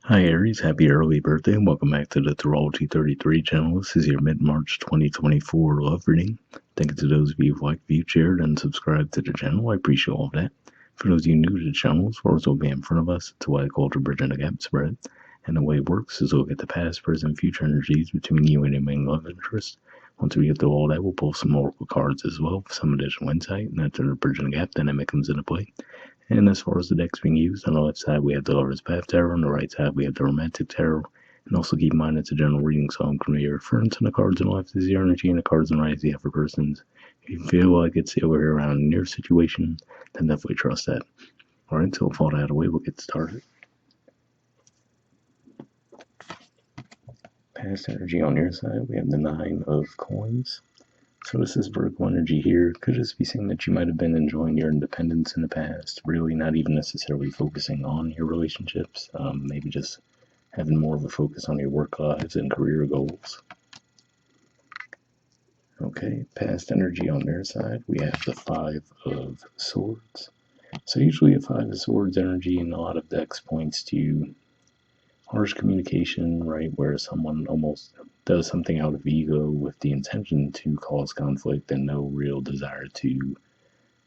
Hi Aries, happy early birthday and welcome back to the Astrology 33 channel. This is your mid-March 2024 love reading. Thank you to those of you who've liked, viewed, shared, and subscribed to the channel. I appreciate all of that. For those of you new to the channel, as far as will be in front of us, it's what I call the bridge and the gap spread. And the way it works is we'll get the past, present, future energies between you and your main love interest. Once we get through all that, we'll pull some oracle cards as well for some additional insight. And after the bridge and the gap dynamic comes into play. And as far as the decks being used, on the left side we have the Lover's Path Tarot, on the right side we have the Romantic Tarot. And also keep in mind it's a general reading, so I'm going to be referring to the cards on the left as your energy and the cards on the right as the other person's. If you feel like it's the other way around in your situation, then definitely trust that. Alright, so with all that out of the way, we'll get started. Past energy on your side, we have the Nine of Coins. So this is Virgo energy here. Could just be saying that you might have been enjoying your independence in the past, really not even necessarily focusing on your relationships, maybe just having more of a focus on your work lives and career goals. Okay, past energy on their side, we have the Five of Swords. So usually a Five of Swords energy in a lot of decks points to harsh communication, right, where someone almost does something out of ego with the intention to cause conflict and no real desire to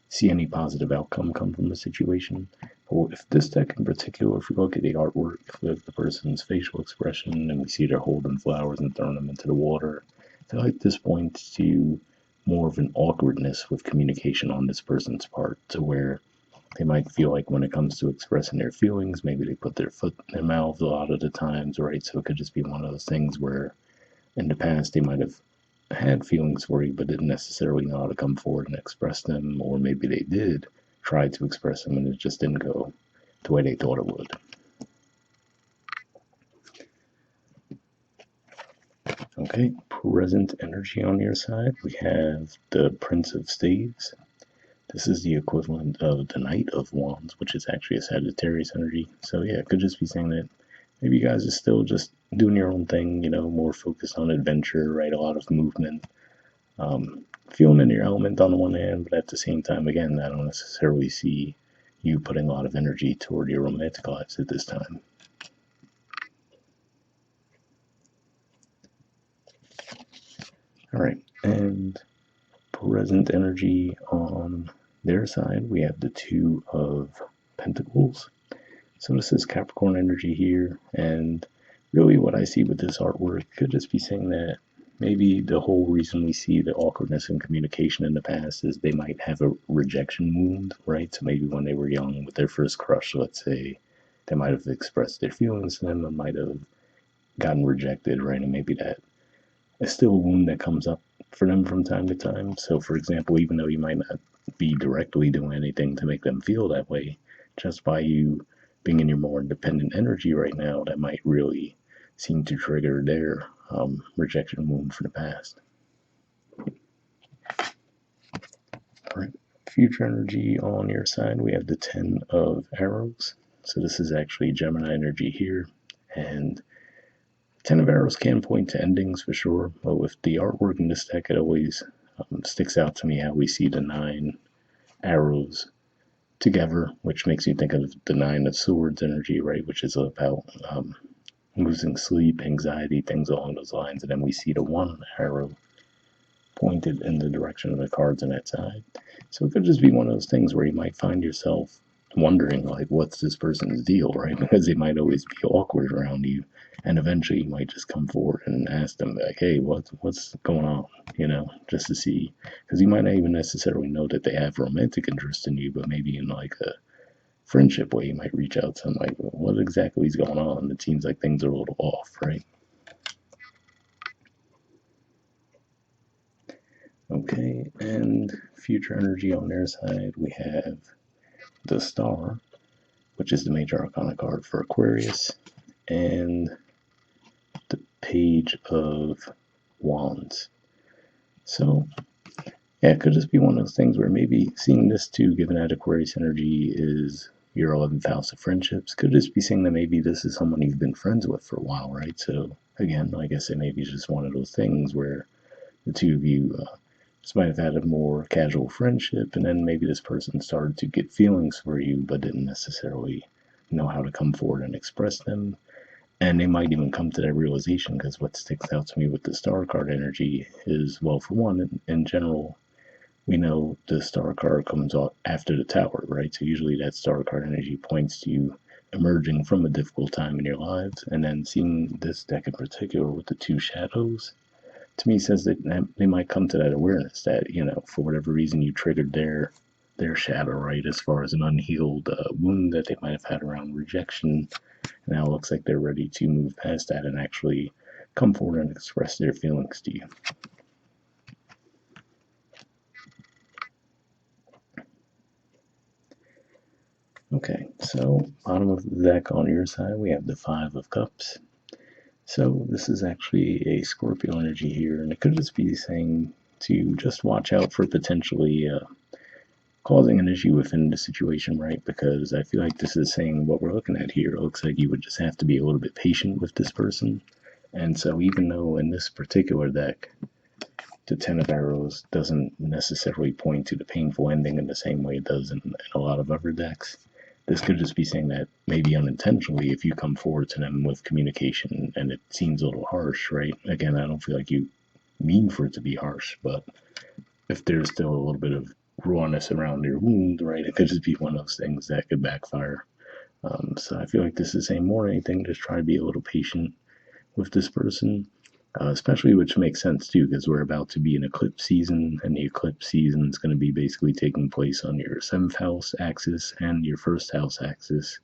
see any positive outcome come from the situation. But if this deck in particular, if we look at the artwork with the person's facial expression and we see they're holding flowers and throwing them into the water, I feel like this points to more of an awkwardness with communication on this person's part, to where they might feel like when it comes to expressing their feelings, maybe they put their foot in their mouth a lot of the times, right? So it could just be one of those things where in the past they might have had feelings for you but didn't necessarily know how to come forward and express them, or maybe they did try to express them and it just didn't go the way they thought it would. Okay, present energy on your side, we have the Prince of Staves. This is the equivalent of the Knight of Wands, which is actually a Sagittarius energy. So yeah, it could just be saying that maybe you guys are still just doing your own thing, more focused on adventure, right? A lot of movement. Feeling in your element on the one hand, but at the same time, again, I don't necessarily see you putting a lot of energy toward your romantic lives at this time. All right, and present energy on their side, we have the Two of Pentacles. So this is Capricorn energy here, and really what I see with this artwork could just be saying that maybe the whole reason we see the awkwardness in communication in the past is they might have a rejection wound, right? So maybe when they were young with their first crush, let's say, they might have expressed their feelings to them and might have gotten rejected, right? And maybe that is still a wound that comes up for them from time to time. So for example, even though you might not be directly doing anything to make them feel that way, just by you being in your more independent energy right now, that might really seem to trigger their rejection wound from the past. All right. Future energy on your side, we have the Ten of Arrows. So this is actually Gemini energy here, and Ten of Arrows can point to endings for sure, but with the artwork in this deck, it always sticks out to me how we see the 9 arrows together, which makes me think of the Nine of Swords energy, right? Which is about losing sleep, anxiety, things along those lines. And then we see the 1 arrow pointed in the direction of the cards on that side. So it could just be one of those things where you might find yourself wondering, like, what's this person's deal, right? Because they might always be awkward around you. And eventually you might just come forward and ask them, like, hey, what's going on, just to see. Because you might not even necessarily know that they have romantic interest in you, but maybe in like a friendship way, you might reach out to them, like, what exactly is going on? It seems like things are a little off, right? Okay, and future energy on their side, we have the Star, which is the major arcana card for Aquarius, and the Page of Wands. So, yeah, it could just be one of those things where maybe seeing this too, given that Aquarius energy is your 11th house of friendships, could just be saying that maybe this is someone you've been friends with for a while, right? So, again, like I said, maybe it's just one of those things where the two of you just might have had a more casual friendship, and then maybe this person started to get feelings for you, but didn't necessarily know how to come forward and express them. And they might even come to that realization, because what sticks out to me with the star card energy is, well, for one, in general, we know the star card comes off after the tower, right? So usually that star card energy points to you emerging from a difficult time in your lives. And then seeing this deck in particular with the two shadows, to me says that they might come to that awareness that, for whatever reason you triggered their shadow, right, as far as an unhealed wound that they might have had around rejection. Now it looks like they're ready to move past that and actually come forward and express their feelings to you. Okay, so bottom of the deck on your side, we have the Five of Cups. So this is actually a Scorpio energy here, and it could just be saying to just watch out for potentially causing an issue within the situation, right? Because I feel like this is saying what we're looking at here. It looks like you would just have to be a little bit patient with this person. And so even though in this particular deck, the Ten of Arrows doesn't necessarily point to the painful ending in the same way it does in a lot of other decks, this could just be saying that maybe unintentionally, if you come forward to them with communication and it seems a little harsh, right? Again, I don't feel like you mean for it to be harsh, but if there's still a little bit of rawness around your wound, right, it could just be one of those things that could backfire. So I feel like this is saying more than anything, just try to be a little patient with this person, especially, which makes sense too, because we're about to be in eclipse season, and the eclipse season is going to be basically taking place on your 7th house axis and your 1st house axis.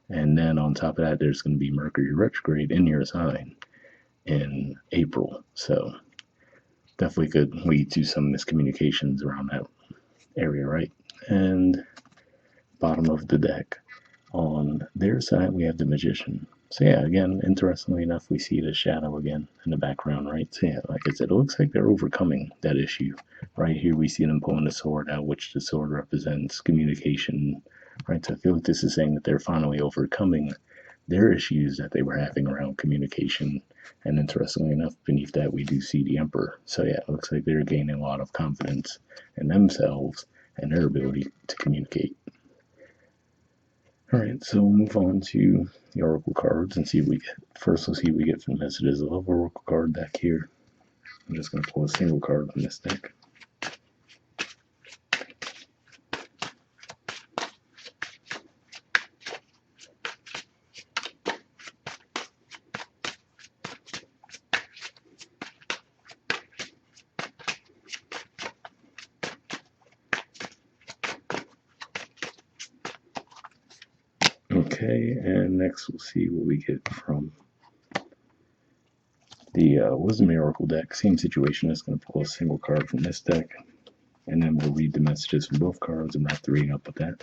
And then on top of that, there's going to be Mercury retrograde in your sign in April. So definitely could lead to some miscommunications around that area, right? And bottom of the deck, on their side, we have the Magician. So yeah, again, interestingly enough, we see the shadow again in the background, right? So yeah, like I said, it looks like they're overcoming that issue. Right here, we see them pulling the sword out, which the sword represents communication, right? So I feel like this is saying that they're finally overcoming their issues that they were having around communication. And interestingly enough, beneath that, we do see the Emperor. So yeah, it looks like they're gaining a lot of confidence in themselves and their ability to communicate. All right, so we'll move on to the Oracle cards and see what we get. First, we'll see what we get from messages. I love Oracle card deck here. I'm just going to pull a single card from this deck. Okay, and next we'll see what we get from the Wisdom Oracle deck. Same situation. Just going to pull a single card from this deck, and then we'll read the messages from both cards and wrap the reading up with that.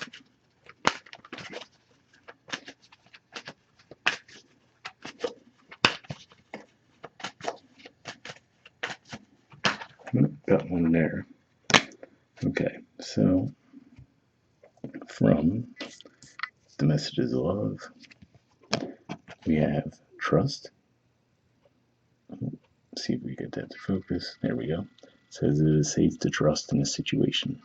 Got one there. Okay, so from the messages of love, we have trust. Let's see if we get that to focus. There we go. It says it is safe to trust in this situation.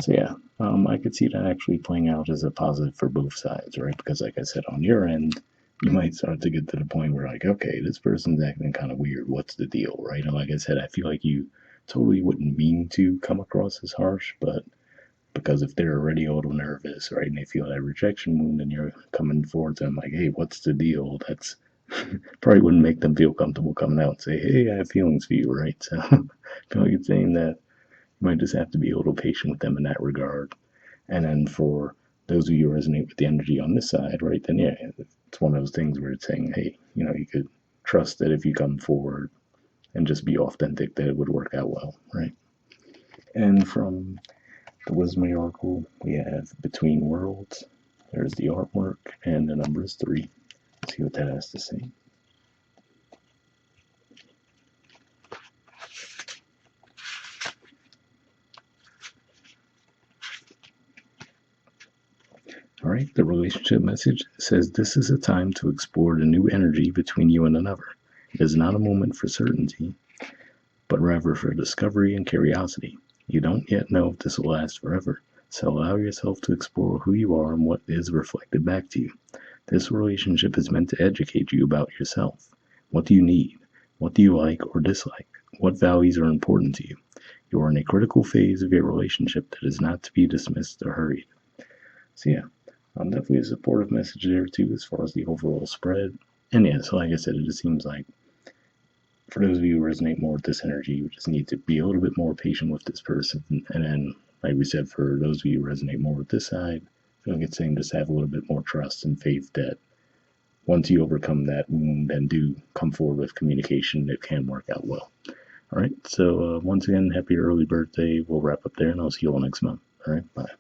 So yeah, I could see that actually playing out as a positive for both sides, right? Because like I said, on your end, you might start to get to the point where like, okay, this person's acting kind of weird. What's the deal, right? And like I said, I feel like you totally wouldn't mean to come across as harsh, but because if they're already a little nervous, right, and they feel that rejection wound, and you're coming forward to them like, hey, what's the deal? That's probably wouldn't make them feel comfortable coming out and say, hey, I have feelings for you, right? So I feel like it's saying that you might just have to be a little patient with them in that regard. And then for those of you who resonate with the energy on this side, right, then yeah, it's one of those things where it's saying, hey, you could trust that if you come forward and just be authentic, that it would work out well, right? And from the Wisdom Oracle, we have Between Worlds. There's the artwork, and the number is 3. Let's see what that has to say. All right, the relationship message says this is a time to explore the new energy between you and another. It is not a moment for certainty, but rather for discovery and curiosity. You don't yet know if this will last forever, so allow yourself to explore who you are and what is reflected back to you. This relationship is meant to educate you about yourself. What do you need? What do you like or dislike? What values are important to you? You are in a critical phase of your relationship that is not to be dismissed or hurried. So yeah, definitely a supportive message there too as far as the overall spread. And yeah, so like I said, it just seems like for those of you who resonate more with this energy, you just need to be a little bit more patient with this person. And then, like we said, for those of you who resonate more with this side, I feel like it's saying just have a little bit more trust and faith that once you overcome that wound and do come forward with communication, it can work out well. All right. So once again, happy early birthday. We'll wrap up there, and I'll see you all next month. All right. Bye.